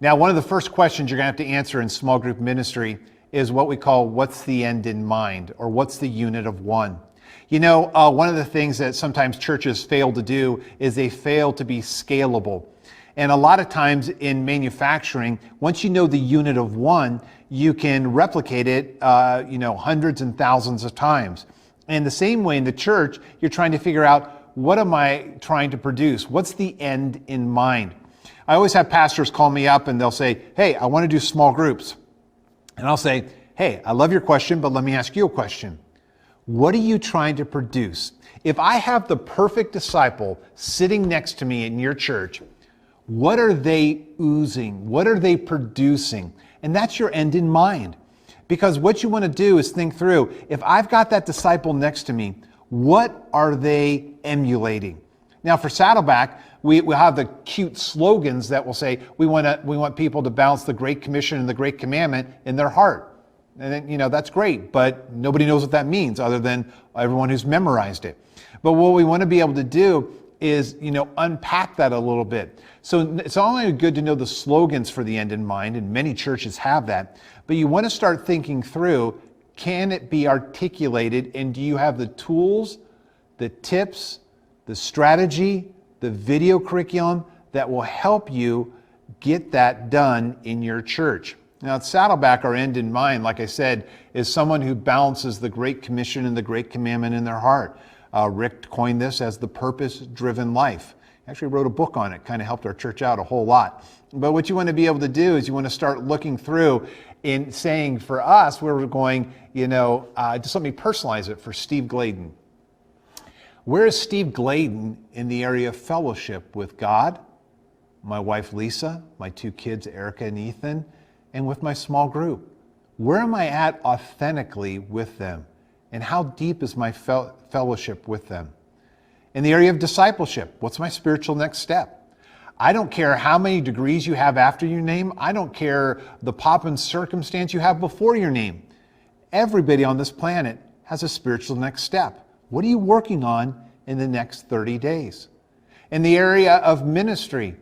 Now, one of the first questions you're going to have to answer in small group ministry is what we call what's the end in mind, or what's the unit of one. You know, one of the things that sometimes churches fail to do is they fail to be scalable. And a lot of times in manufacturing, once you know the unit of one, you can replicate it, hundreds and thousands of times. And the same way in the church, you're trying to figure out, what am I trying to produce? What's the end in mind? I always have pastors call me up and they'll say, hey, I want to do small groups. And I'll say, hey, I love your question, but let me ask you a question. What are you trying to produce? If I have the perfect disciple sitting next to me in your church, what are they oozing? What are they producing? And that's your end in mind. Because what you want to do is think through, if I've got that disciple next to me, what are they emulating? Now for Saddleback, we have the cute slogans that will say, we want people to balance the Great Commission and the Great Commandment in their heart. And then, that's great, but nobody knows what that means other than everyone who's memorized it. But what we want to be able to do is, unpack that a little bit. So it's not only good to know the slogans for the end in mind, and many churches have that, but you want to start thinking through, can it be articulated, and do you have the tools, the tips, the strategy, the video curriculum that will help you get that done in your church? Now at Saddleback, our end in mind, like I said, is someone who balances the Great Commission and the Great Commandment in their heart. Rick coined this as the purpose-driven life. He actually wrote a book on it, kind of helped our church out a whole lot. But what you want to be able to do is you want to start looking through in saying, for us, where we're going, just let me personalize it for Steve Gladen. Where is Steve Gladen in the area of fellowship with God, my wife Lisa, my two kids Erica and Ethan, and with my small group? Where am I at authentically with them? And how deep is my fellowship with them? In the area of discipleship, what's my spiritual next step? I don't care how many degrees you have after your name. I don't care the pomp and circumstance you have before your name. Everybody on this planet has a spiritual next step. What are you working on in the next 30 days? In the area of ministry,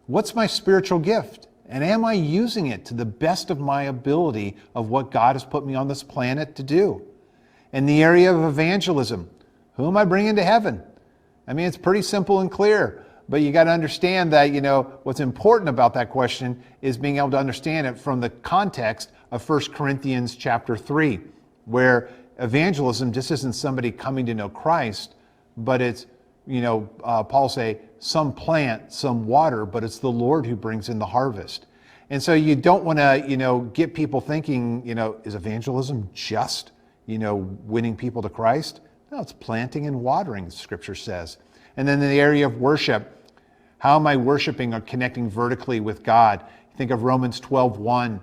what's my spiritual gift? And am I using it to the best of my ability of what God has put me on this planet to do? In the area of evangelism, who am I bringing to heaven? I mean, it's pretty simple and clear, but you got to understand that, what's important about that question is being able to understand it from the context of 1 Corinthians chapter 3, where evangelism just isn't somebody coming to know Christ, but it's, Paul say, some plant, some water, but it's the Lord who brings in the harvest. And so you don't want to, get people thinking, is evangelism just, winning people to Christ? No, it's planting and watering, Scripture says. And then in the area of worship, how am I worshiping or connecting vertically with God? Think of Romans 12:1.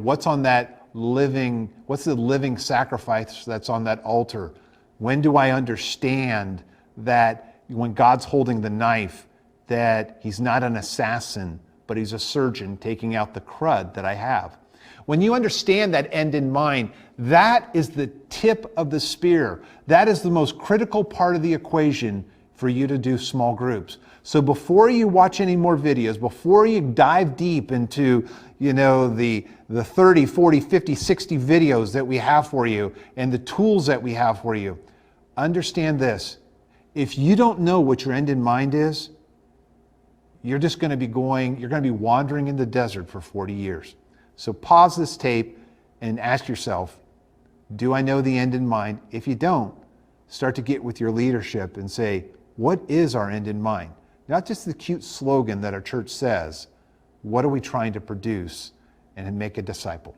What's on that what's the living sacrifice that's on that altar? When do I understand that when God's holding the knife, that he's not an assassin, but he's a surgeon taking out the crud that I have? When you understand that end in mind, that is the tip of the spear. That is the most critical part of the equation for you to do small groups. So before you watch any more videos, before you dive deep into, the 30, 40, 50, 60 videos that we have for you and the tools that we have for you, understand this. If you don't know what your end in mind is, you're going to be wandering in the desert for 40 years. So pause this tape and ask yourself, do I know the end in mind? If you don't, start to get with your leadership and say, what is our end in mind? Not just the cute slogan that our church says. What are we trying to produce and make a disciple?